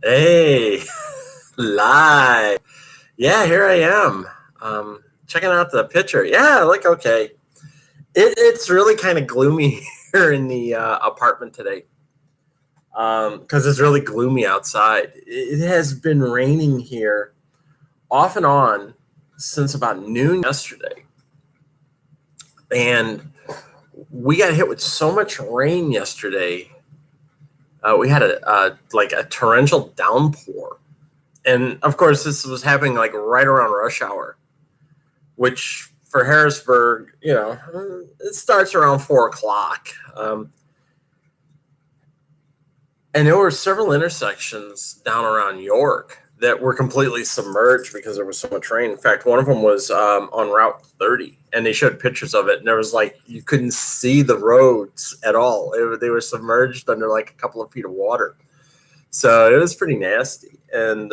Hey, live. Yeah, here I am. Checking out the picture. Yeah, I look okay. It's really kind of gloomy here in the apartment today because it's really gloomy outside. It has been raining here off and on since about noon yesterday. And we got hit with so much rain yesterday. We had a torrential downpour. And of course, this was happening like right around rush hour, which for Harrisburg, it starts around 4 o'clock. And there were several intersections down around York that were completely submerged because there was so much rain. In fact, one of them was on Route 30, and they showed pictures of it, and there was you couldn't see the roads at all. They were submerged under like a couple of feet of water. So it was pretty nasty. And,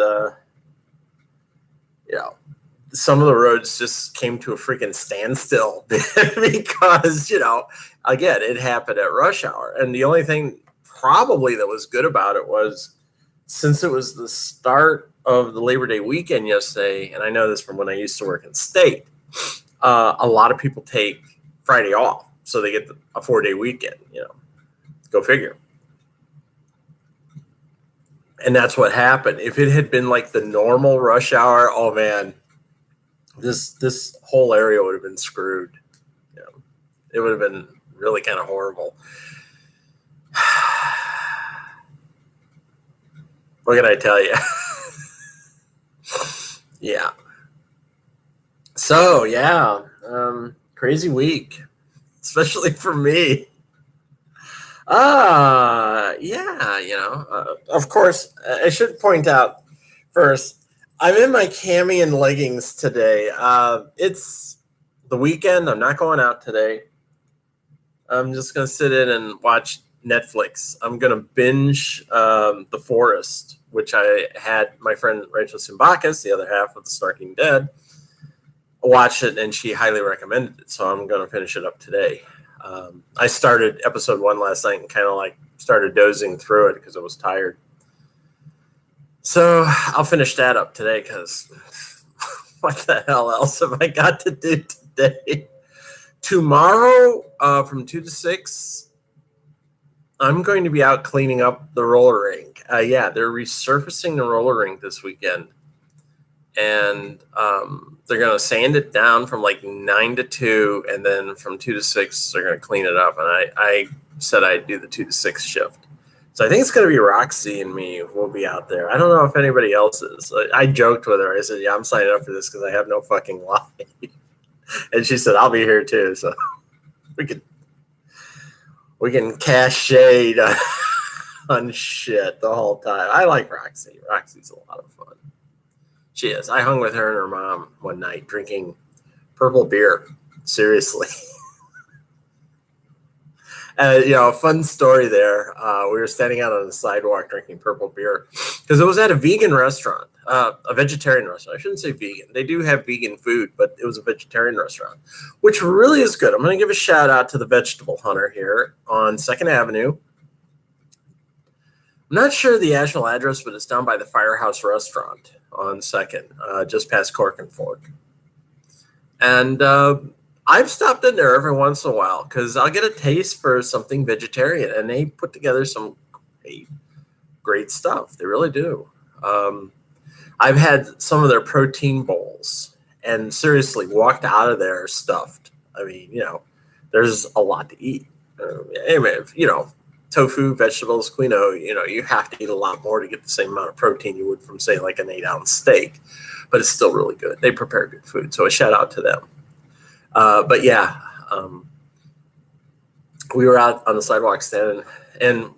some of the roads just came to a freaking standstill because, again, it happened at rush hour. And the only thing probably that was good about it was since it was the start of the Labor Day weekend yesterday, and I know this from when I used to work in state, a lot of people take Friday off. So they get a 4-day weekend, go figure. And that's what happened. If it had been like the normal rush hour, oh man, this whole area would have been screwed. It would have been really kind of horrible. What can I tell you? Yeah. So yeah, crazy week, especially for me. Of course, I should point out first, I'm in my cami and leggings today. It's the weekend. I'm not going out today. I'm just going to sit in and watch Netflix. I'm going to binge The Forest, which I had my friend Rachel Simbakis, the other half of The Snarking Dead, watch it, and she highly recommended it. So I'm going to finish it up today. I started episode 1 last night and kind of started dozing through it because I was tired. So I'll finish that up today because what the hell else have I got to do today? Tomorrow from 2 to 6, I'm going to be out cleaning up the roller rink. They're resurfacing the roller rink this weekend. And they're going to sand it down from 9 to 2. And then from 2 to 6, they're going to clean it up. And I said I'd do the 2 to 6 shift. So I think it's going to be Roxy and me who will be out there. I don't know if anybody else is. I joked with her. I said, yeah, I'm signing up for this because I have no fucking life. And she said, I'll be here too. So we can cast shade on shit the whole time. I like Roxy. Roxy's a lot of fun. She is. I hung with her and her mom one night drinking purple beer. Seriously. A fun story there. We were standing out on the sidewalk drinking purple beer because it was at a vegan restaurant, a vegetarian restaurant. I shouldn't say vegan. They do have vegan food, but it was a vegetarian restaurant, which really is good. I'm going to give a shout out to the Vegetable Hunter here on 2nd Avenue. I'm not sure the actual address, but it's down by the Firehouse Restaurant on 2nd, just past Cork and Fork. And I've stopped in there every once in a while because I'll get a taste for something vegetarian, and they put together some great stuff. They really do. I've had some of their protein bowls and seriously walked out of there stuffed. I mean, there's a lot to eat. Anyway, tofu, vegetables, quinoa, you have to eat a lot more to get the same amount of protein you would from, say, an 8-ounce steak. But it's still really good. They prepare good food. So a shout out to them. We were out on the sidewalk standing, and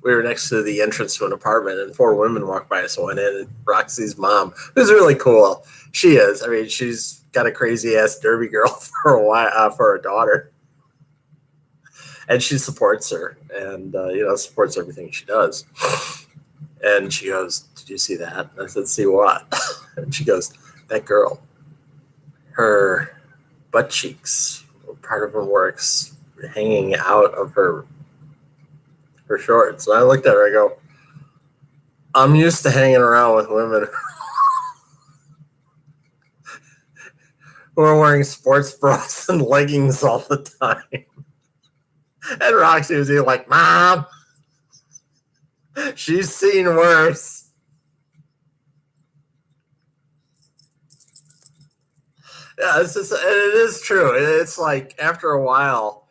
we were next to the entrance to an apartment, and 4 women walked by us and went in, and Roxy's mom, who's really cool. She is. I mean, she's got a crazy-ass derby girl for a while, for her daughter. And she supports her and, supports everything she does. And she goes, did you see that? And I said, see what? And she goes, that girl, her butt cheeks, part of her works hanging out of her shorts. And I looked at her, I go, I'm used to hanging around with women who are wearing sports bras and leggings all the time. And Roxy was like, Mom, she's seen worse. Yeah, it is true. It's like after a while,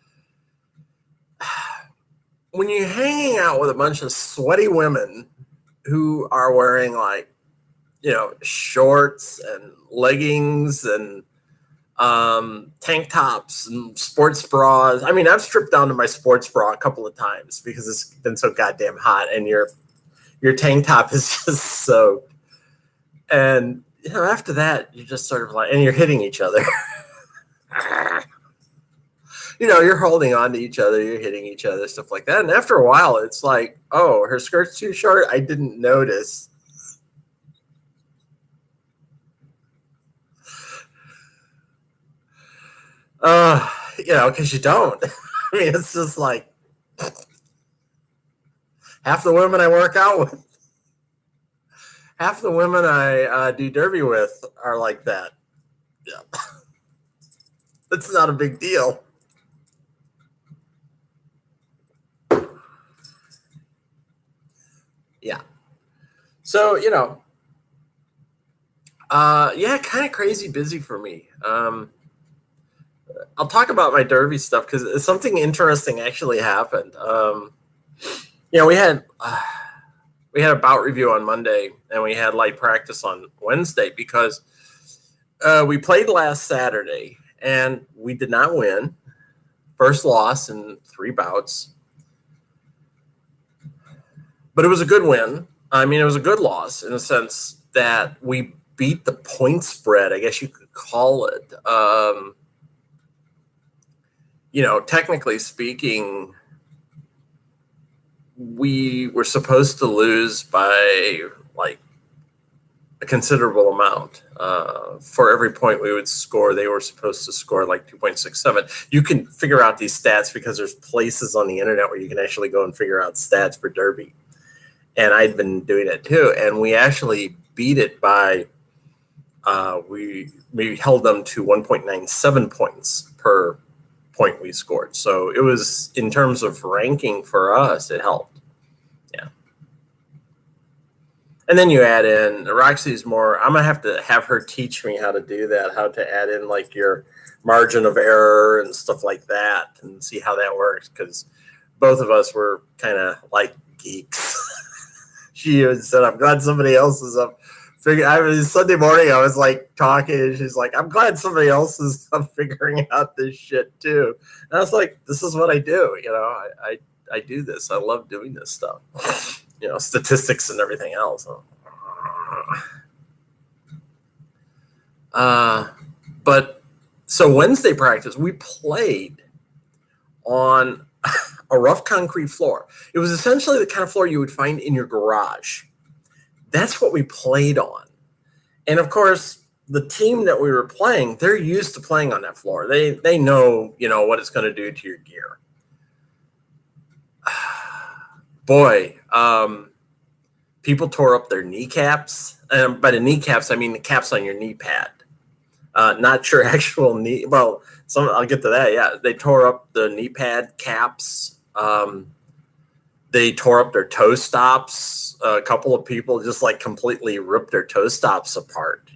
when you're hanging out with a bunch of sweaty women who are wearing like, shorts and leggings and tank tops and sports bras. I mean, I've stripped down to my sports bra a couple of times because it's been so goddamn hot, and your tank top is just soaked. And after that, you're just sort of like, and you're hitting each other. You're holding on to each other, you're hitting each other, stuff like that. And after a while, it's like, oh, her skirt's too short. I didn't notice. Because you don't. I mean, it's just like half the women I work out with, half the women I do derby with are like that. Yeah. It's not a big deal. Yeah. So, kind of crazy busy for me. I'll talk about my derby stuff because something interesting actually happened. We had a bout review on Monday, and we had light practice on Wednesday because we played last Saturday, and we did not win. First loss in 3 bouts. But it was a good win. I mean, it was a good loss in the sense that we beat the point spread, I guess you could call it. Technically speaking, we were supposed to lose by like a considerable amount. For every point we would score, they were supposed to score like 2.67. You can figure out these stats because there's places on the internet where you can actually go and figure out stats for Derby. And I'd been doing it too. And we actually beat it by, we held them to 1.97 points per point we scored. So it was, in terms of ranking for us, it helped. Yeah. And then you add in, Roxy's more, I'm going to have her teach me how to do that, how to add in like your margin of error and stuff like that and see how that works. Because both of us were kind of like geeks. She said, I'm glad somebody else is up. Sunday morning, I was like talking, and she's like, I'm glad somebody else is up figuring out this shit too. And I was like, this is what I do. I do this. I love doing this stuff. Statistics and everything else. But so Wednesday practice, we played on a rough concrete floor. It was essentially the kind of floor you would find in your garage. That's what we played on. And of course, the team that we were playing, they're used to playing on that floor. They know, what it's going to do to your gear. Boy, people tore up their kneecaps. By the kneecaps, I mean the caps on your knee pad. Not your actual knee. Well, I'll get to that. Yeah, they tore up the knee pad caps. They tore up their toe stops. A couple of people just like completely ripped their toe stops apart,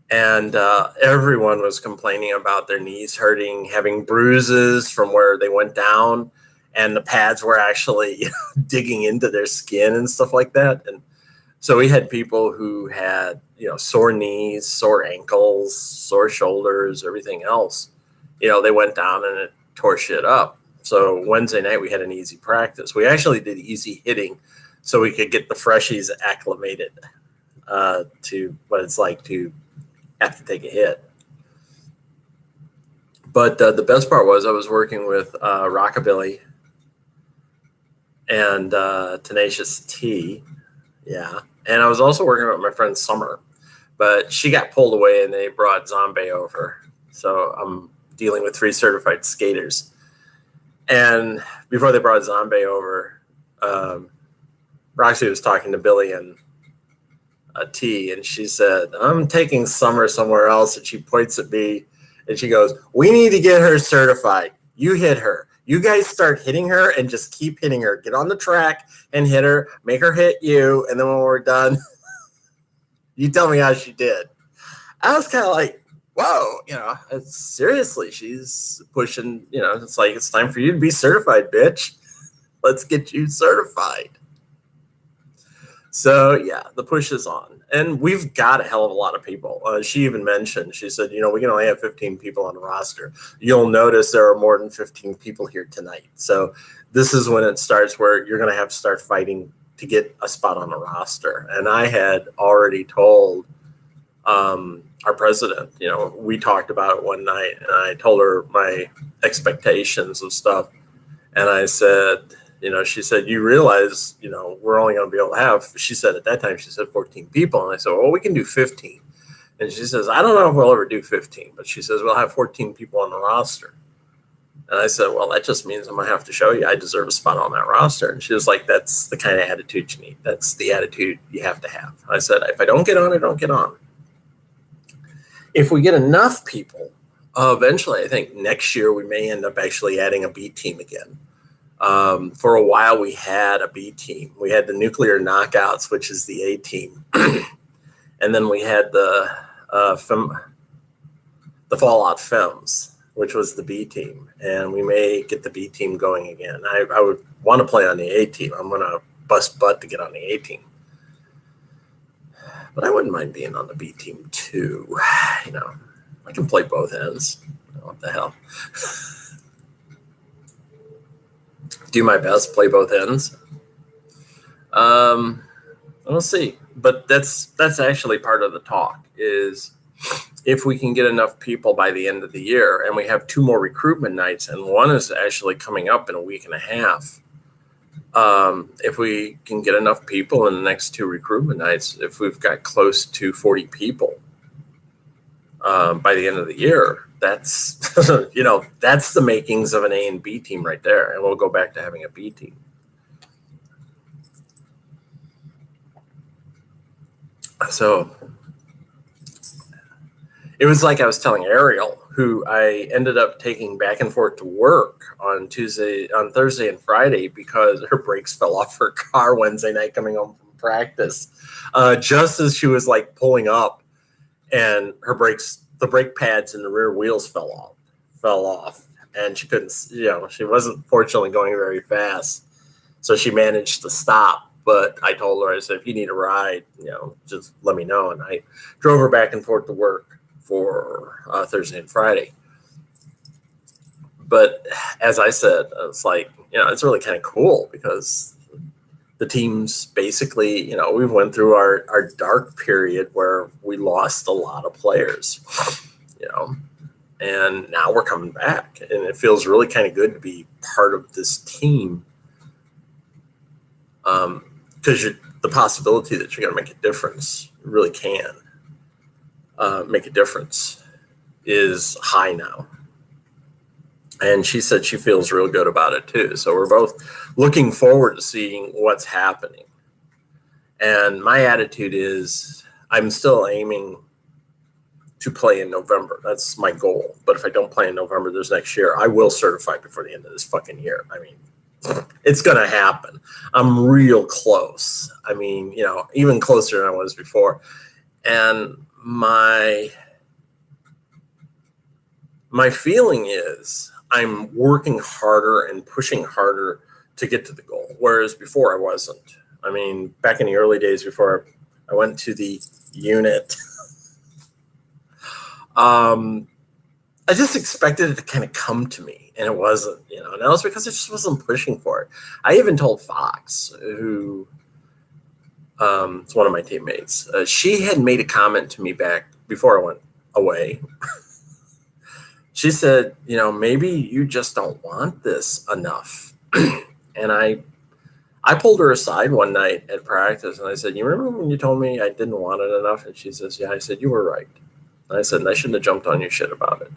And everyone was complaining about their knees hurting, having bruises from where they went down, and the pads were actually digging into their skin and stuff like that. And so we had people who had, sore knees, sore ankles, sore shoulders, everything else. They went down and it tore shit up. So Wednesday night we had an easy practice. We actually did easy hitting so we could get the freshies acclimated to what it's like to have to take a hit. But the best part was I was working with Rockabilly and Tenacious T. Yeah. And I was also working with my friend Summer. But she got pulled away and they brought Zombie over. So I'm dealing with 3 certified skaters. And before they brought Zombie over, Roxy was talking to Billy and T, and she said, I'm taking Summer somewhere else. And she points at me and she goes, we need to get her certified. You hit her. You guys start hitting her and just keep hitting her. Get on the track and hit her. Make her hit you. And then when we're done, you tell me how she did. I was kind of like, whoa, seriously, she's pushing, it's like, it's time for you to be certified, bitch. Let's get you certified. So, yeah, the push is on. And we've got a hell of a lot of people. She even mentioned, she said, we can only have 15 people on the roster. You'll notice there are more than 15 people here tonight. So this is when it starts where you're going to have to start fighting to get a spot on the roster. And I had already told our president, we talked about it one night, and I told her my expectations of stuff. And I said, she said, you realize, we're only going to be able to have, she said at that time, she said 14 people. And I said, well, we can do 15. And she says, I don't know if we'll ever do 15, but she says, we'll have 14 people on the roster. And I said, well, that just means I'm going to have to show you I deserve a spot on that roster. And she was like, that's the kind of attitude you need. That's the attitude you have to have. I said, if I don't get on, I don't get on. If we get enough people, eventually, I think next year we may end up actually adding a B team again. For a while, we had a B team. We had the Nuclear Knockouts, which is the A team. And then we had the Fallout Femmes, which was the B team. And we may get the B team going again. I would want to play on the A team. I'm going to bust butt to get on the A team. But I wouldn't mind being on the B team too. I can play both ends. What the hell? Do my best, play both ends. We'll see. But that's actually part of the talk is if we can get enough people by the end of the year, and we have 2 more recruitment nights, and one is actually coming up in a week and a half. If we can get enough people in the next 2 recruitment nights, if we've got close to 40 people by the end of the year, that's, that's the makings of an A and B team right there. And we'll go back to having a B team. So it was like I was telling Ariel, who I ended up taking back and forth to work on Thursday and Friday because her brakes fell off her car Wednesday night coming home from practice. Just as she was like pulling up, and her the brake pads in the rear wheels fell off, and she couldn't, she wasn't fortunately going very fast. So she managed to stop. But I told her, I said, if you need a ride, just let me know. And I drove her back and forth to work for Thursday and Friday. But as I said, it's like, it's really kind of cool because the teams basically, we went through our dark period where we lost a lot of players, and now we're coming back. And it feels really kind of good to be part of this team. Because the possibility that you're going to make a difference, you really can make a difference, is high now. And she said she feels real good about it too. So we're both looking forward to seeing what's happening. And my attitude is I'm still aiming to play in November. That's my goal. But if I don't play in November this next year, I will certify before the end of this fucking year. I mean, it's going to happen. I'm real close. I mean, even closer than I was before. And my feeling is I'm working harder and pushing harder to get to the goal, whereas before I wasn't. I mean, back in the early days before I went to the unit, I just expected it to kind of come to me, and it wasn't, and that was because I just wasn't pushing for it. I even told Fox, who is one of my teammates, she had made a comment to me back before I went away. She said, maybe you just don't want this enough. And I pulled her aside one night at practice, and I said, you remember when you told me I didn't want it enough? And she says, yeah. I said, you were right. And I said, I shouldn't have jumped on your shit about it.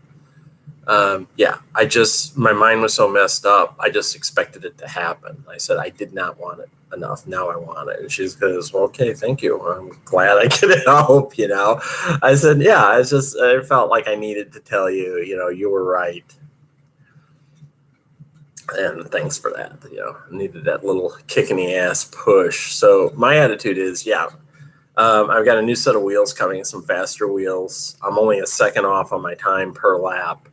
My mind was so messed up. I just expected it to happen. I said, I did not want it enough. Now I want it. And she goes, well, okay, thank you. I'm glad I could help, I said, yeah, I felt like I needed to tell you, you were right. And thanks for that. I needed that little kick in the ass push. So my attitude is, I've got a new set of wheels coming, some faster wheels. I'm only a second off on my time per lap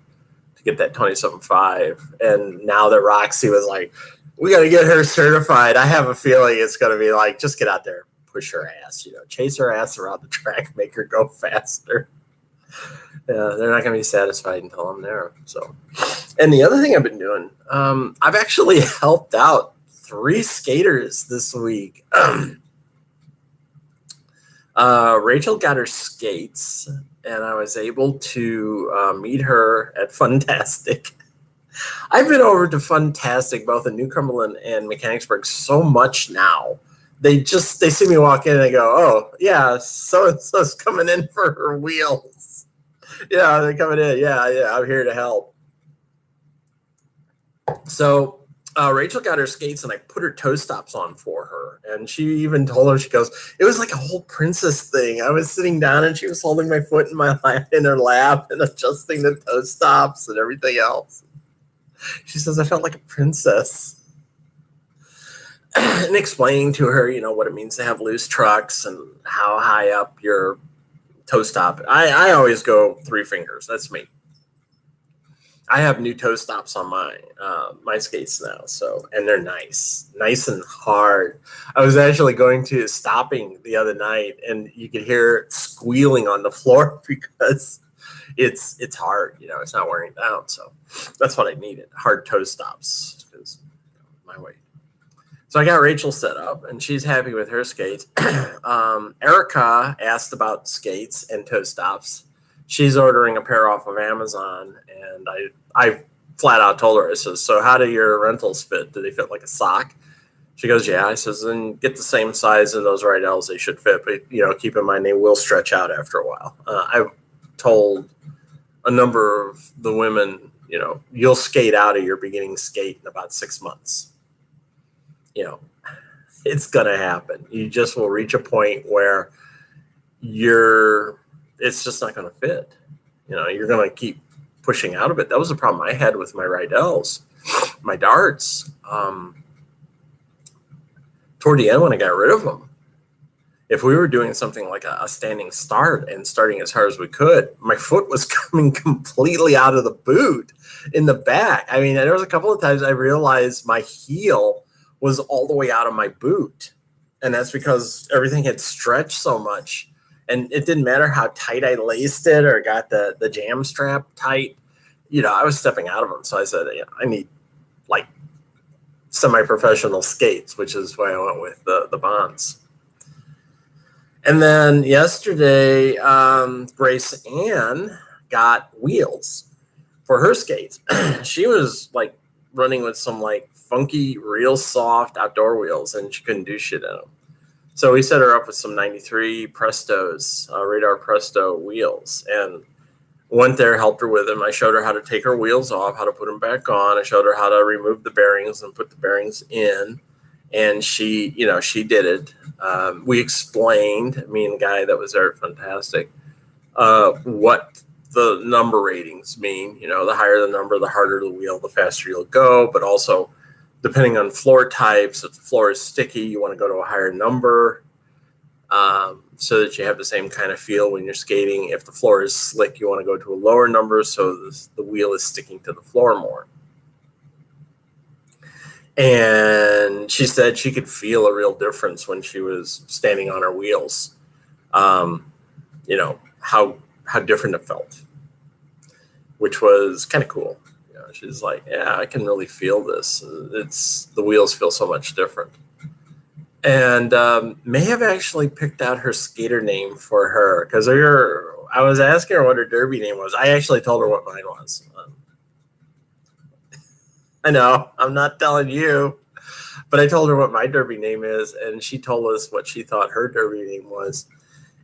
to get that 27.5. And now that Roxy was like, we got to get her certified, I have a feeling it's going to be like, just get out there, push her ass, chase her ass around the track, make her go faster. Yeah, they're not going to be satisfied until I'm there. So, and the other thing I've been doing, I've actually helped out 3 skaters this week. Rachel got her skates, and I was able to meet her at Funtastic. I've been over to Funtastic, both in New Cumberland and Mechanicsburg, so much now. They see me walk in and they go, oh, yeah, so-and-so's coming in for her wheels. Yeah, they're coming in. Yeah, I'm here to help. So Rachel got her skates, and I put her toe stops on for her. And she even told her, she goes, it was like a whole princess thing. I was sitting down, and she was holding my foot in her lap and adjusting the toe stops and everything else. She says, I felt like a princess. And explaining to her, what it means to have loose trucks and how high up your toe stop. I always go 3 fingers. That's me. I have new toe stops on my skates now, and they're nice and hard. I was actually stopping the other night, and you could hear it squealing on the floor because it's hard. It's not wearing down. So that's what I needed: hard toe stops, because my weight. So I got Rachel set up, and she's happy with her skates. Erica asked about skates and toe stops. She's ordering a pair off of Amazon, and I flat out told her, I says, so how do your rentals fit? Do they fit like a sock? She goes, yeah. I says, then get the same size in those Rydell's. They should fit, but keep in mind they will stretch out after a while. I've told a number of the women, you'll skate out of your beginning skate in about 6 months. It's gonna happen. You just will reach a point where it's just not going to fit. You're going to keep pushing out of it. That was the problem I had with my Rydell's, my darts. Toward the end, when I got rid of them, if we were doing something like a standing start and starting as hard as we could, my foot was coming completely out of the boot in the back. I mean, there was a couple of times I realized my heel was all the way out of my boot. And that's because everything had stretched so much. And it didn't matter how tight I laced it or got the jam strap tight. I was stepping out of them. So I said, I need like semi-professional skates, which is why I went with the Bonds. And then yesterday, Grace Ann got wheels for her skates. She was like running with some like funky, real soft outdoor wheels, and she couldn't do shit in them. So we set her up with some 93 Prestos, Radar Presto wheels, and went there, helped her with them. I showed her how to take her wheels off, how to put them back on. I showed her how to remove the bearings and put the bearings in, and she did it. We explained, me and the guy that was there at Fantastic, what the number ratings mean. The higher the number, the harder the wheel, the faster you'll go, but also depending on floor types, if the floor is sticky, you want to go to a higher number so that you have the same kind of feel when you're skating. If the floor is slick, you want to go to a lower number so the wheel is sticking to the floor more. And she said she could feel a real difference when she was standing on her wheels, how different it felt, which was kind of cool. She's like, yeah, I can really feel this. The wheels feel so much different. And may have actually picked out her skater name for her, because I was asking her what her derby name was. I actually told her what mine was. I know, I'm not telling you, but I told her what my derby name is, and she told us what she thought her derby name was.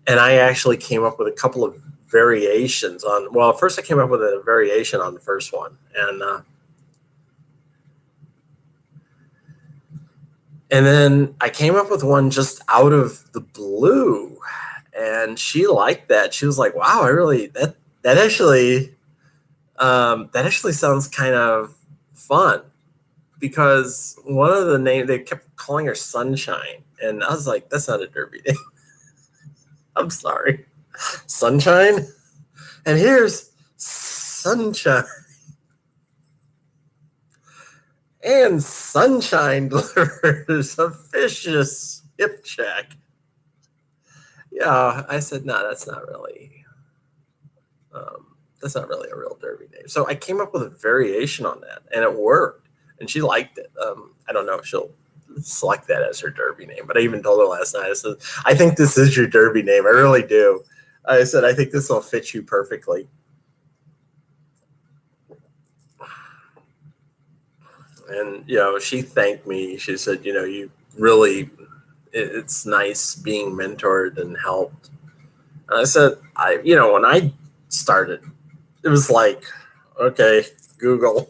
And I actually came up with a couple of variations on. Well, first I came up with a variation on the first one, and then I came up with one just out of the blue, and she liked that. She was like, "Wow, that actually sounds kind of fun." Because one of the names, they kept calling her Sunshine, and I was like, "That's not a derby name." I'm sorry, Sunshine, and here's Sunshine. And Sunshine delivers a vicious hip check. Yeah, I said, no, that's not really a real derby name. So I came up with a variation on that, and it worked, and she liked it. I don't know if she'll select that as her derby name, but I even told her last night, I said, I think this is your derby name. I really do. I said, I think this will fit you perfectly. And, she thanked me. She said, you really, it's nice being mentored and helped. And I said, when I started, it was like, okay, Google,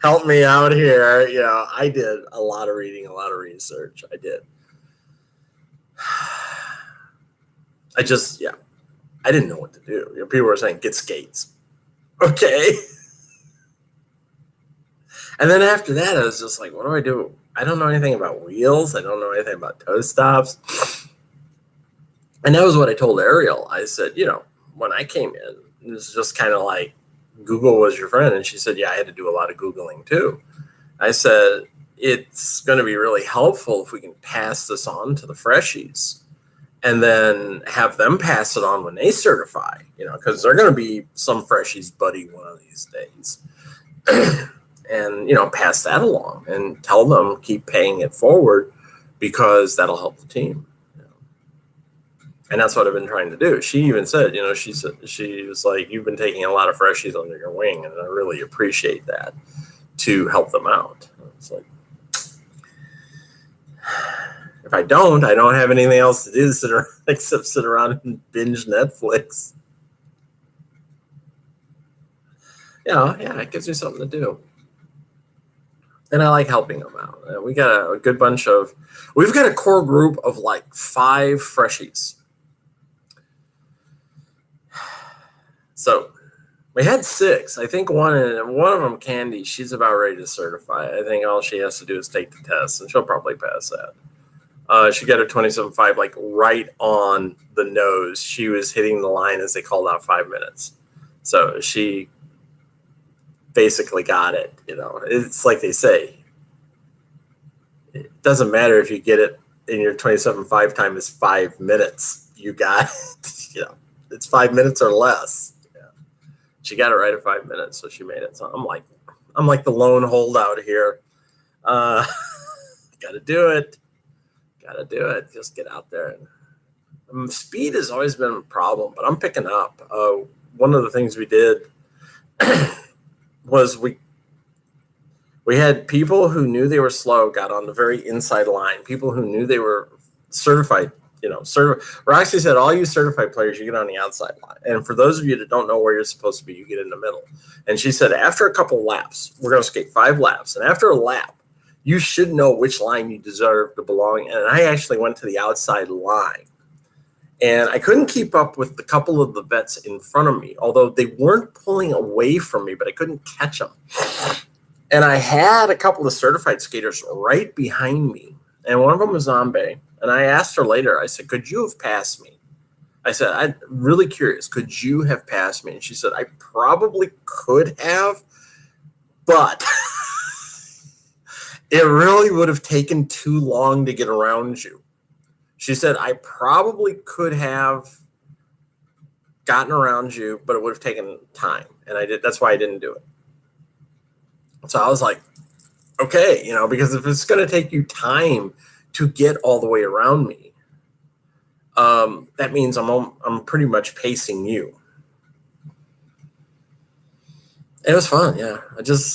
help me out here. I did a lot of reading, a lot of research. I did. I didn't know what to do. People were saying, get skates. Okay. And then after that, I was just like, what do I do? I don't know anything about wheels. I don't know anything about toe stops. And that was what I told Ariel. I said, when I came in, it was just kind of like Google was your friend. And she said, yeah, I had to do a lot of Googling too. I said, it's going to be really helpful if we can pass this on to the freshies and then have them pass it on when they certify, because they're going to be some freshies buddy one of these days. And, pass that along and tell them keep paying it forward because that'll help the team. And that's what I've been trying to do. She even said, she was like, you've been taking a lot of freshies under your wing, and I really appreciate that to help them out. It's like, if I don't have anything else to do except sit around and binge Netflix. Yeah, it gives me something to do. And I like helping them out. We got we've got a core group of like 5 freshies. So we had 6. I think one of them, Candy, she's about ready to certify. I think all she has to do is take the test, and she'll probably pass that. She got her 27.5 like right on the nose. She was hitting the line as they called out 5 minutes. So she basically got it. It's like they say, it doesn't matter if you get it in your 27.5 time is 5 minutes. You got it. It's 5 minutes or less. Yeah. She got it right at 5 minutes, so she made it. So I'm like the lone holdout here. Gotta do it. Just get out there. Speed has always been a problem, but I'm picking up. One of the things we did was we had people who knew they were slow got on the very inside line. People who knew they were certified, Roxy said, all you certified players, you get on the outside line. And for those of you that don't know where you're supposed to be, you get in the middle. And she said, after a couple laps, we're going to skate 5 laps. And after a lap, you should know which line you deserve to belong in. And I actually went to the outside line. And I couldn't keep up with the couple of the vets in front of me, although they weren't pulling away from me, but I couldn't catch them. And I had a couple of certified skaters right behind me. And one of them was Zombie. And I asked her later, I said, could you have passed me? I said, I'm really curious. Could you have passed me? And she said, I probably could have, but it really would have taken too long to get around you. She said, I probably could have gotten around you, but it would have taken time. And I did. That's why I didn't do it. So I was like, okay, because if it's going to take you time to get all the way around me, that means I'm pretty much pacing you. It was fun, yeah.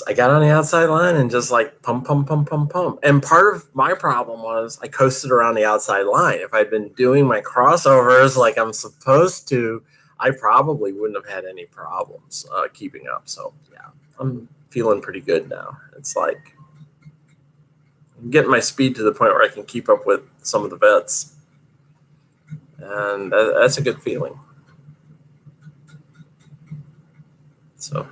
I got on the outside line and just like pump, pump, pump, pump, pump. And part of my problem was I coasted around the outside line. If I'd been doing my crossovers like I'm supposed to, I probably wouldn't have had any problems keeping up. So yeah, I'm feeling pretty good now. It's like I'm getting my speed to the point where I can keep up with some of the vets, and that's a good feeling. So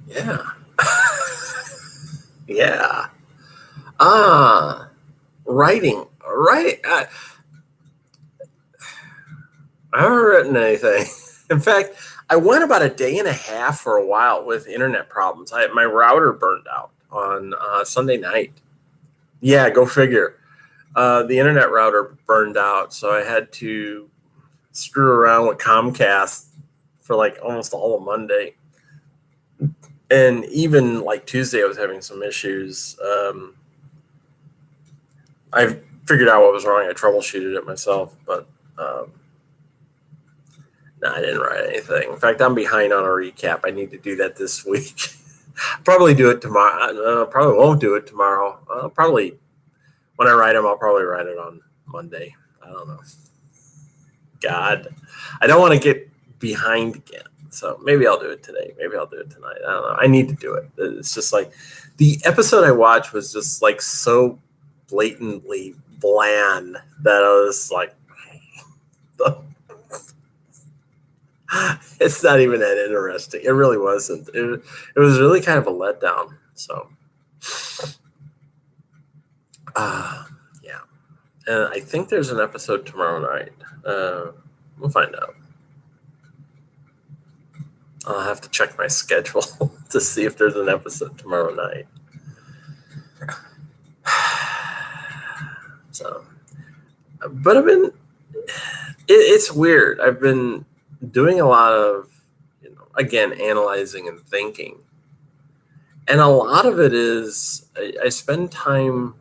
yeah, yeah. Ah, writing, right? I haven't written anything. In fact, I went about a day and a half for a while with internet problems. My router burned out on Sunday night. Yeah, go figure. The internet router burned out, so I had to screw around with Comcast for like almost all of Monday, and even like Tuesday, I was having some issues. I figured out what was wrong. I troubleshooted it myself, but no, I didn't write anything. In fact, I'm behind on a recap. I need to do that this week. Probably do it tomorrow. Probably won't do it tomorrow. Probably when I write them, I'll probably write it on Monday. I don't know. God, I don't want to get behind again. So maybe I'll do it today. Maybe I'll do it tonight. I don't know. I need to do it. It's just like the episode I watched was just like so blatantly bland that I was like, it's not even that interesting. It really wasn't. It was really kind of a letdown. So, yeah. And I think there's an episode tomorrow night. We'll find out. I'll have to check my schedule to see if there's an episode tomorrow night. So, but it's weird. I've been doing a lot of, again, analyzing and thinking. And a lot of it is I spend time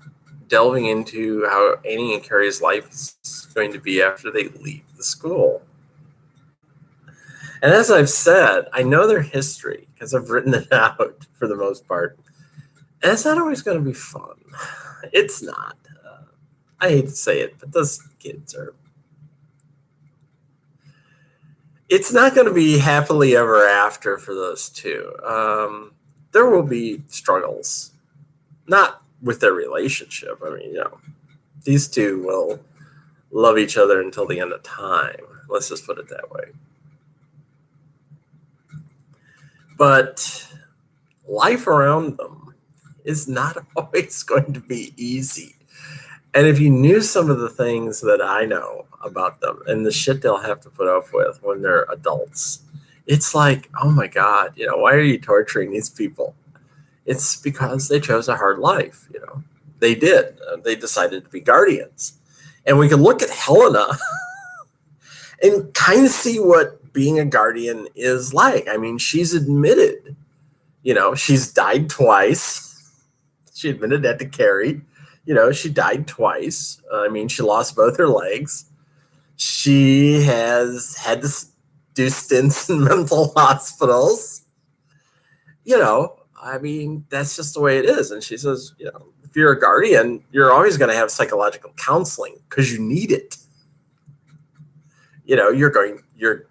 delving into how Annie and Carrie's life is going to be after they leave the school. And as I've said, I know their history because I've written it out for the most part. And it's not always going to be fun. It's not. I hate to say it, but those kids are. It's not going to be happily ever after for those two. There will be struggles, not with their relationship. I mean, these two will love each other until the end of time. Let's just put it that way. But life around them is not always going to be easy. And if you knew some of the things that I know about them and the shit they'll have to put up with when they're adults, it's like, oh my God, why are you torturing these people? It's because they chose a hard life, They did. They decided to be guardians. And we can look at Helena and kind of see what being a guardian is like. I mean, she's admitted, she's died twice. She admitted that to Carrie. She died twice. I mean, she lost both her legs. She has had to do stints in mental hospitals. I mean, that's just the way it is. And she says, if you're a guardian, you're always going to have psychological counseling because you need it. You're going to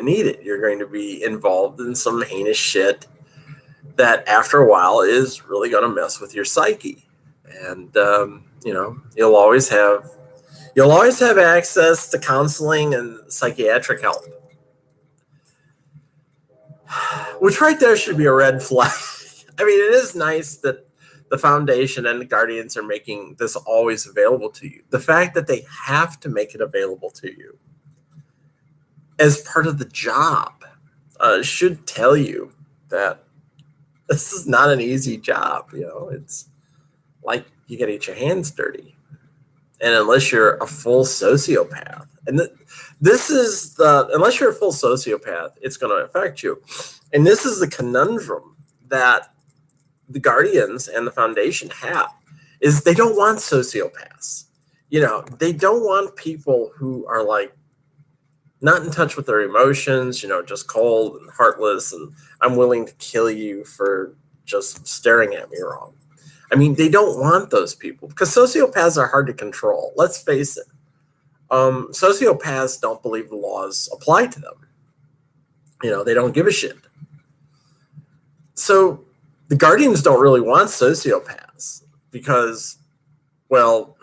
need it. You're going to be involved in some heinous shit that after a while is really going to mess with your psyche. And, you'll always have access to counseling and psychiatric help, which right there should be a red flag. I mean, it is nice that the foundation and the guardians are making this always available to you. The fact that they have to make it available to you as part of the job should tell you that this is not an easy job. It's like you got to get your hands dirty. And unless you're a full sociopath, and unless you're a full sociopath, it's going to affect you. And this is the conundrum that the guardians and the foundation have, is they don't want sociopaths. They don't want people who are like not in touch with their emotions, just cold and heartless, and I'm willing to kill you for just staring at me wrong. I mean, they don't want those people because sociopaths are hard to control. Let's face it. Sociopaths don't believe the laws apply to them. They don't give a shit. So the Guardians don't really want sociopaths because, well,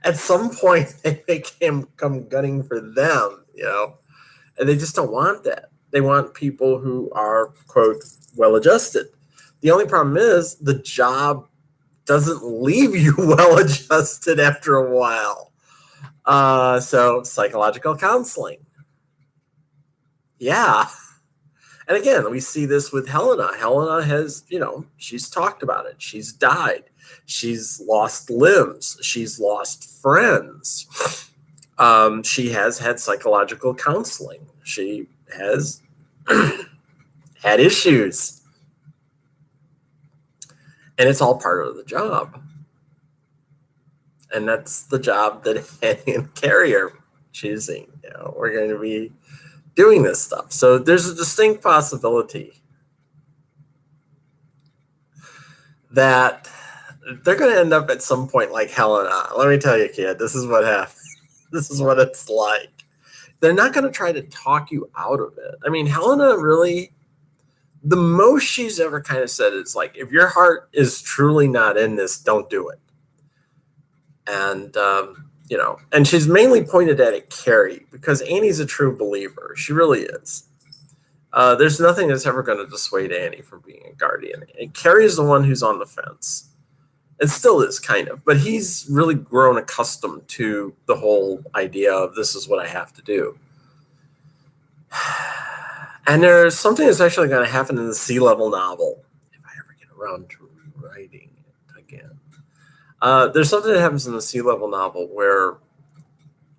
at some point they can come gunning for them, and they just don't want that. They want people who are, quote, well-adjusted. The only problem is the job doesn't leave you well-adjusted after a while. So psychological counseling. Yeah. And again, we see this with Helena. Helena has, she's talked about it. She's died. She's lost limbs. She's lost friends. She has had psychological counseling. She has had issues. And it's all part of the job. And that's the job that Annie and Carrie are choosing. We're going to be doing this stuff. So there's a distinct possibility that they're going to end up at some point like Helena. Let me tell you, kid, this is what happens. This is what it's like. They're not going to try to talk you out of it. I mean, Helena really, the most she's ever kind of said is like, if your heart is truly not in this, don't do it. And, and she's mainly pointed at Carrie because Annie's a true believer. She really is. There's nothing that's ever going to dissuade Annie from being a guardian. And Carrie is the one who's on the fence. It still is kind of, but he's really grown accustomed to the whole idea of this is what I have to do. And there's something that's actually going to happen in the Sea Level novel, if I ever get around to writing it again. There's something that happens in the Sea Level novel where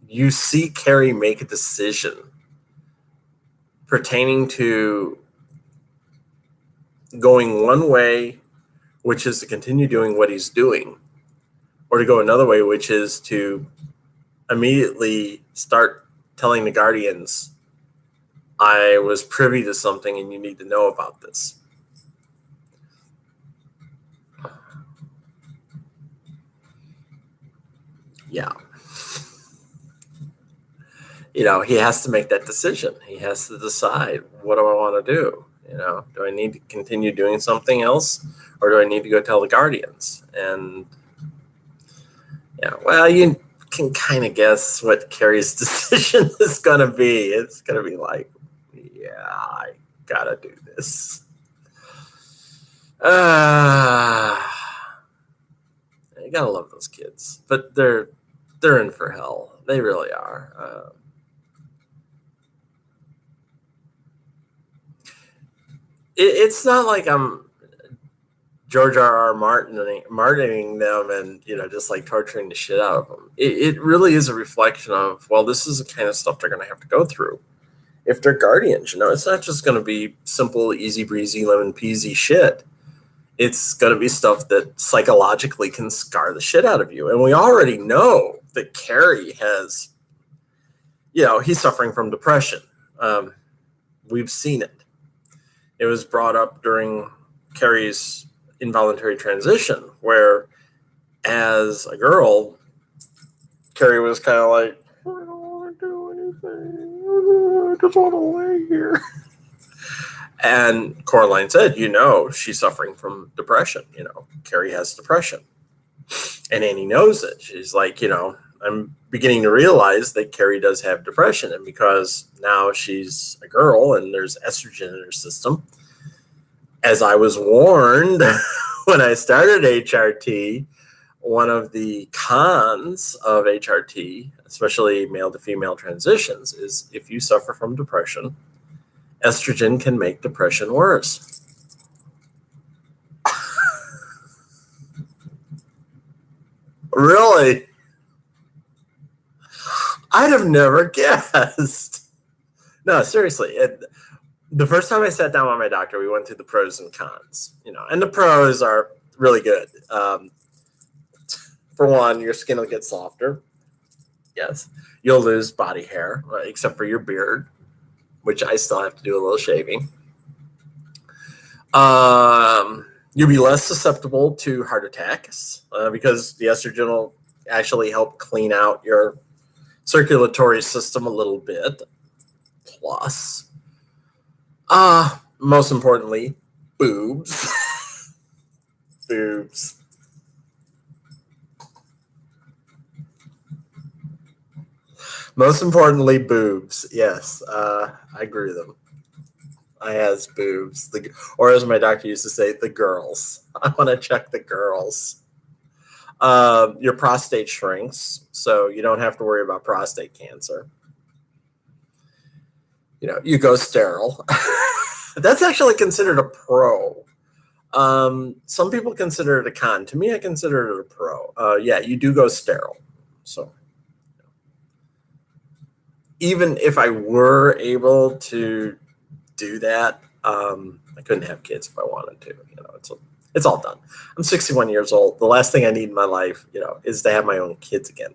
you see Carrie make a decision pertaining to going one way, which is to continue doing what he's doing, or to go another way, which is to immediately start telling the Guardians, I was privy to something and you need to know about this. Yeah. He has to make that decision. He has to decide, what do I want to do? Do I need to continue doing something else, or do I need to go tell the Guardians? And well, you can kind of guess what Carrie's decision is going to be. It's going to be like, yeah, I got to do this. You got to love those kids, but they're in for hell. They really are. It's not like I'm George R.R. Martining them and, just like torturing the shit out of them. It really is a reflection of, well, this is the kind of stuff they're going to have to go through if they're guardians. It's not just going to be simple, easy breezy, lemon peasy shit. It's going to be stuff that psychologically can scar the shit out of you. And we already know that Carrie has, he's suffering from depression. We've seen it. It was brought up during Carrie's involuntary transition, where as a girl, Carrie was kind of like, I don't want to do anything. I just want to lay here. And Coraline said, she's suffering from depression. Carrie has depression. And Annie knows it. She's like, I'm beginning to realize that Carrie does have depression. And because now she's a girl and there's estrogen in her system, as I was warned when I started HRT, one of the cons of HRT, especially male to female transitions, is if you suffer from depression, estrogen can make depression worse. Really? I'd have never guessed. No, seriously. The first time I sat down with my doctor, we went through the pros and cons, and the pros are really good. For one, your skin will get softer. Yes. You'll lose body hair, except for your beard, which I still have to do a little shaving. You'll be less susceptible to heart attacks because the estrogen will actually help clean out your circulatory system a little bit. Plus, most importantly, boobs. Boobs. Most importantly, boobs. Yes, I grew them. I has boobs. Or as my doctor used to say, the girls. I want to check the girls. Your prostate shrinks, so you don't have to worry about prostate cancer. You go sterile. That's actually considered a pro. Some people consider it a con. To me, I consider it a pro. Yeah, you do go sterile. So even if I were able to do that, I couldn't have kids if I wanted to. It's all done. I'm 61 years old. The last thing I need in my life, is to have my own kids again.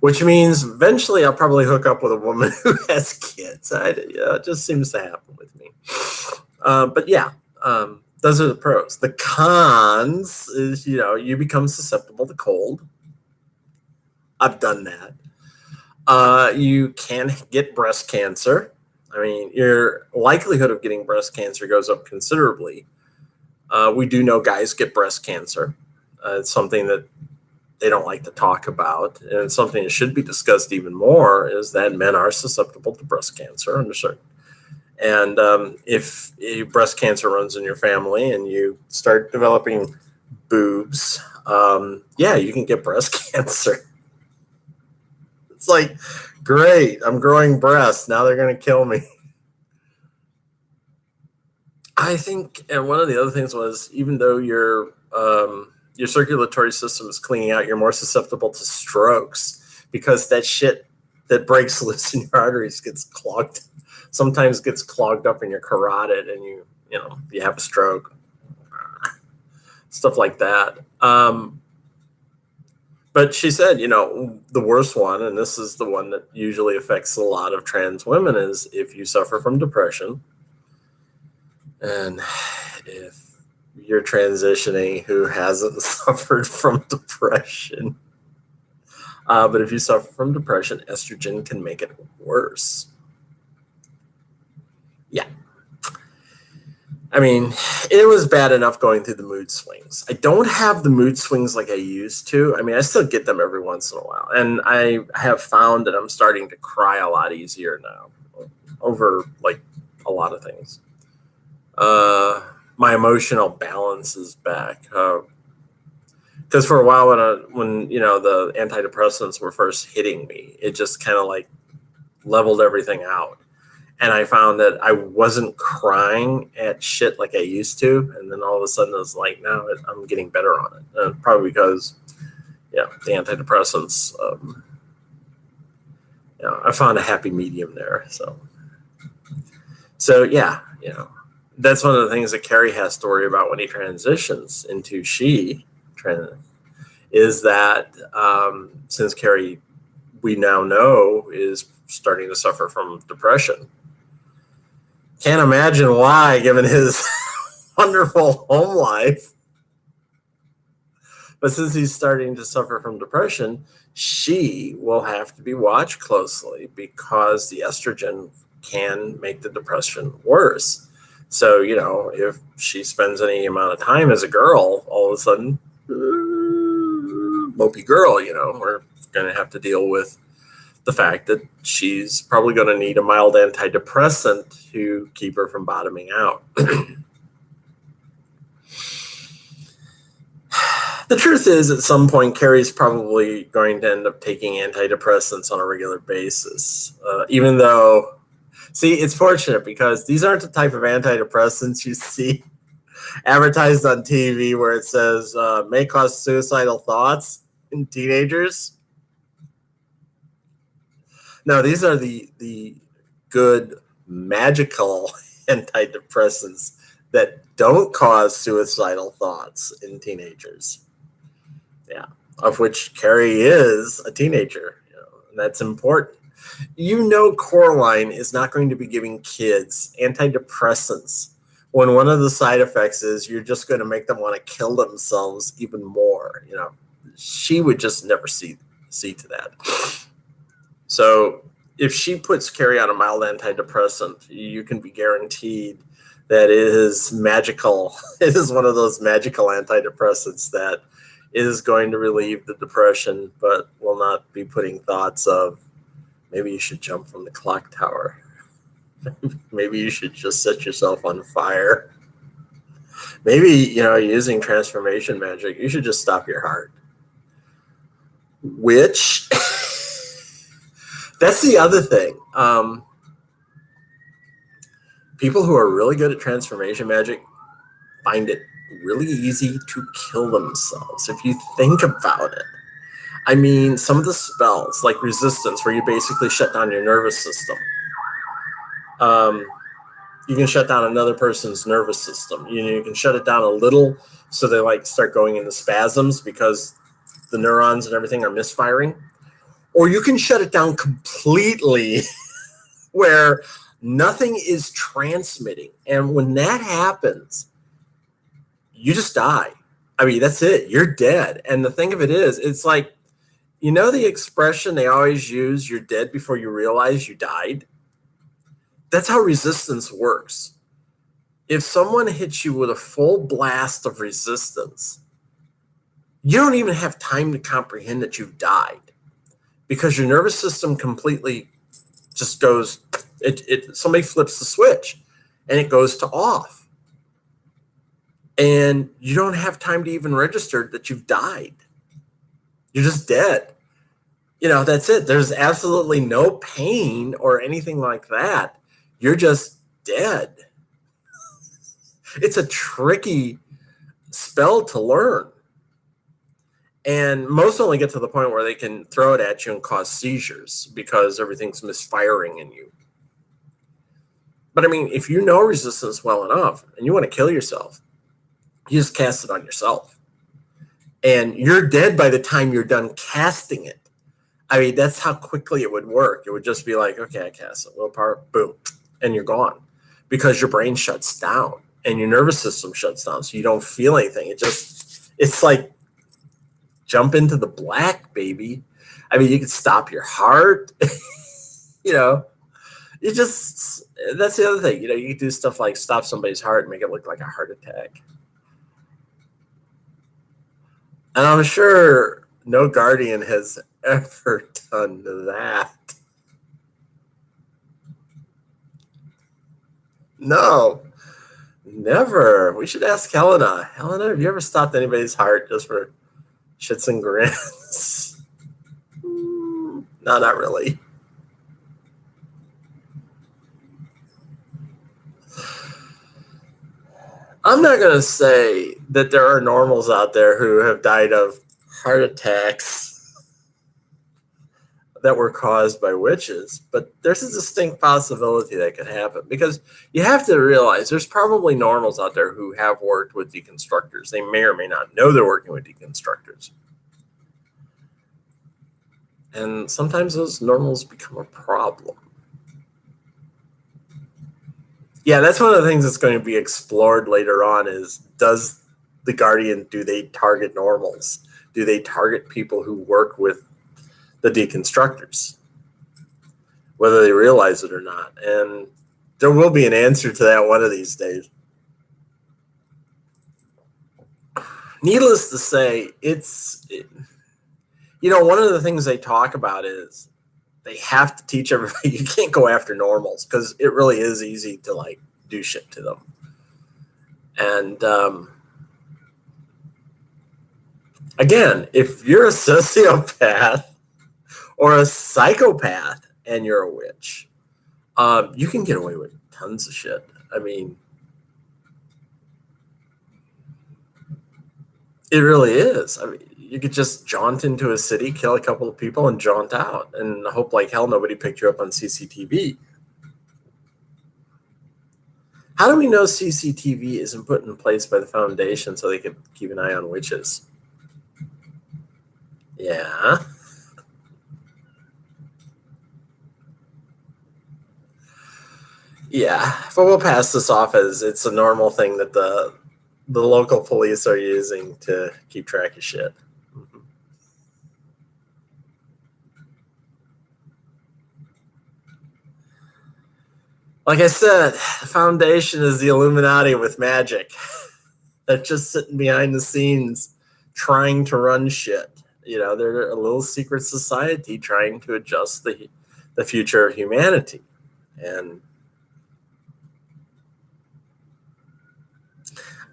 Which means eventually I'll probably hook up with a woman who has kids. It just seems to happen with me. But yeah, those are the pros. The cons is, you become susceptible to cold. I've done that. You can get breast cancer. I mean, your likelihood of getting breast cancer goes up considerably. We do know guys get breast cancer. It's something that they don't like to talk about. And it's something that should be discussed even more, is that men are susceptible to breast cancer under certain. And if breast cancer runs in your family and you start developing boobs, you can get breast cancer. It's like, great, I'm growing breasts. Now they're going to kill me. I think, and one of the other things was, even though your circulatory system is cleaning out, you're more susceptible to strokes because that shit that breaks loose in your arteries sometimes gets clogged up in your carotid, and you have a stroke, stuff like that. But she said, the worst one, and this is the one that usually affects a lot of trans women, is if you suffer from depression, and if you're transitioning who hasn't suffered from depression. But if you suffer from depression, estrogen can make it worse. Yeah. I mean, it was bad enough going through the mood swings. I don't have the mood swings like I used to. I mean, I still get them every once in a while. And I have found that I'm starting to cry a lot easier now over like a lot of things. My emotional balance is back. Because for a while when the antidepressants were first hitting me, it just kind of like leveled everything out. And I found that I wasn't crying at shit like I used to. And then all of a sudden it's like, now I'm getting better on it. Probably because, the antidepressants, I found a happy medium there. So yeah, that's one of the things that Carrie has to worry about when he transitions into is that since Carrie, we now know, is starting to suffer from depression. Can't imagine why, given his wonderful home life. But since he's starting to suffer from depression, she will have to be watched closely because the estrogen can make the depression worse. So, if she spends any amount of time as a girl, all of a sudden, mopey girl, we're going to have to deal with the fact that she's probably going to need a mild antidepressant to keep her from bottoming out. The truth is, at some point, Carrie's probably going to end up taking antidepressants on a regular basis, even though... See, it's fortunate because these aren't the type of antidepressants you see advertised on TV where it says may cause suicidal thoughts in teenagers. No, these are the good magical antidepressants that don't cause suicidal thoughts in teenagers. Yeah, of which Carrie is a teenager, and that's important. Coraline is not going to be giving kids antidepressants when one of the side effects is you're just going to make them want to kill themselves even more. She would just never see to that. So if she puts Carrie on a mild antidepressant, you can be guaranteed that it is magical. It is one of those magical antidepressants that is going to relieve the depression, but will not be putting thoughts of, maybe you should jump from the clock tower. Maybe you should just set yourself on fire. Maybe, using transformation magic, you should just stop your heart. Which, that's the other thing. People who are really good at transformation magic find it really easy to kill themselves if you think about it. I mean, some of the spells, like resistance, where you basically shut down your nervous system. You can shut down another person's nervous system. You can shut it down a little so they start going into spasms because the neurons and everything are misfiring. Or you can shut it down completely where nothing is transmitting. And when that happens, you just die. I mean, that's it. You're dead. And the thing of it is, it's like, the expression they always use, you're dead before you realize you died? That's how resistance works. If someone hits you with a full blast of resistance, you don't even have time to comprehend that you've died because your nervous system completely just goes, somebody flips the switch and it goes to off. And you don't have time to even register that you've died. You're just dead. That's it. There's absolutely no pain or anything like that. You're just dead. It's a tricky spell to learn. And most only get to the point where they can throw it at you and cause seizures because everything's misfiring in you. But I mean, if you know resistance well enough and you want to kill yourself, you just cast it on yourself. And you're dead by the time you're done casting it. I mean, that's how quickly it would work. It would just be like, okay, I cast it, willpower, boom, and you're gone. Because your brain shuts down and your nervous system shuts down, so you don't feel anything. It's like jump into the black, baby. I mean, you can stop your heart. That's the other thing. You can do stuff like stop somebody's heart and make it look like a heart attack. And I'm sure no guardian has ever done that. No, never. We should ask Helena. Helena, have you ever stopped anybody's heart just for shits and grins? No, not really. I'm not going to say that there are normals out there who have died of heart attacks that were caused by witches, but there's a distinct possibility that could happen because you have to realize there's probably normals out there who have worked with deconstructors. They may or may not know they're working with deconstructors. And sometimes those normals become a problem. Yeah, that's one of the things that's going to be explored later on is, does the Guardian, do they target normals? Do they target people who work with the deconstructors? Whether they realize it or not. And there will be an answer to that one of these days. Needless to say, one of the things they talk about is they have to teach everybody you can't go after normals because it really is easy to do shit to them. And again, if you're a sociopath or a psychopath and you're a witch, you can get away with tons of shit. I mean, it really is. I mean, you could just jaunt into a city, kill a couple of people, and jaunt out, and hope like hell nobody picked you up on CCTV. How do we know CCTV isn't put in place by the foundation so they could keep an eye on witches? Yeah. Yeah, but we'll pass this off as it's a normal thing that the local police are using to keep track of shit. Mhm. Like I said, the foundation is the Illuminati with magic. They're just sitting behind the scenes trying to run shit. They're a little secret society trying to adjust the future of humanity. And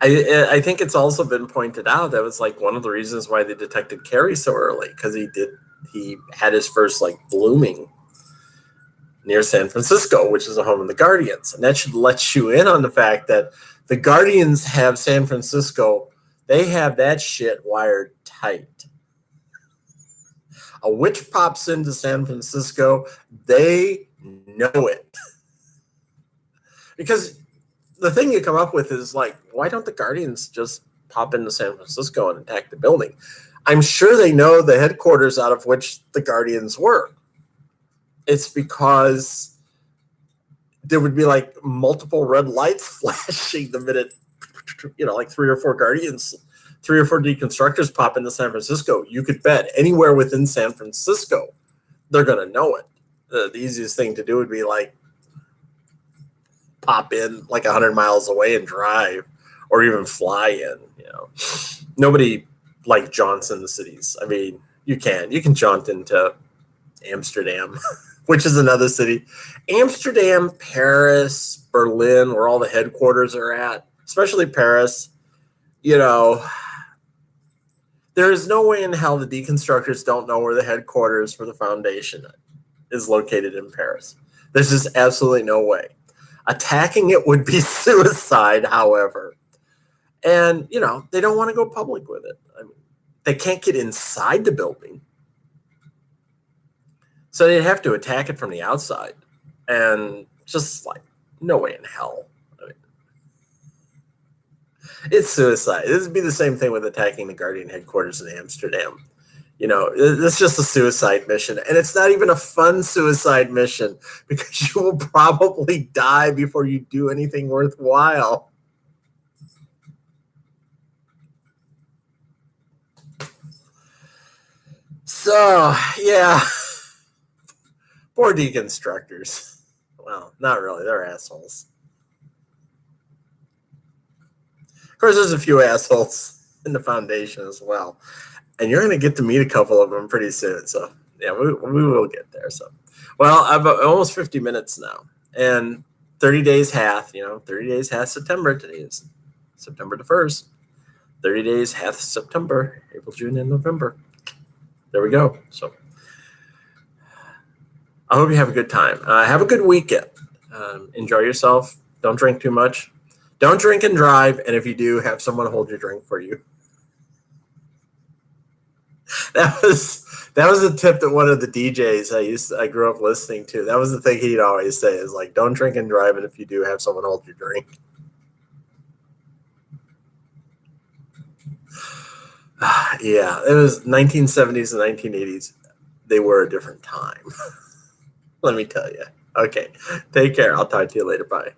I think it's also been pointed out that was like one of the reasons why they detected Carrie so early, because he had his first like blooming near San Francisco, which is the home of the Guardians. And that should let you in on the fact that the Guardians have San Francisco, they have that shit wired tight. A witch pops into San Francisco, they know it. Because the thing you come up with is like, why don't the Guardians just pop into San Francisco and attack the building? I'm sure they know the headquarters out of which the Guardians were. It's because there would be like multiple red lights flashing the minute, like 3 or 4 Guardians, 3 or 4 deconstructors pop into San Francisco. You could bet anywhere within San Francisco, they're going to know it. The easiest thing to do would be like pop in like 100 miles away and drive, or even fly in. Nobody like jaunts in the cities. I mean, you can jaunt into Amsterdam, which is another city. Amsterdam, Paris, Berlin, where all the headquarters are at, especially Paris. There is no way in hell the deconstructors don't know where the headquarters for the foundation is located in Paris. There's just absolutely no way. Attacking it would be suicide, however. And, they don't want to go public with it. I mean, they can't get inside the building. So they'd have to attack it from the outside. And just like, no way in hell. I mean, it's suicide. This would be the same thing with attacking the Guardian headquarters in Amsterdam. It's just a suicide mission. And it's not even a fun suicide mission, because you will probably die before you do anything worthwhile. So, yeah. Poor deconstructors. Well, not really. They're assholes. Of course, there's a few assholes in the foundation as well. And you're going to get to meet a couple of them pretty soon. So, yeah, we will get there. So, well, I'm almost 50 minutes now. And 30 days hath, 30 days hath September. Today is September the 1st. 30 days hath September, April, June, and November. There we go. So, I hope you have a good time. Have a good weekend. Enjoy yourself. Don't drink too much. Don't drink and drive. And if you do, have someone hold your drink for you. That was a tip that one of the DJs I grew up listening to. That was the thing he'd always say, is like, don't drink and drive, and if you do, have someone hold your drink. Yeah, it was 1970s and 1980s. They were a different time. Let me tell you. Okay, take care. I'll talk to you later. Bye.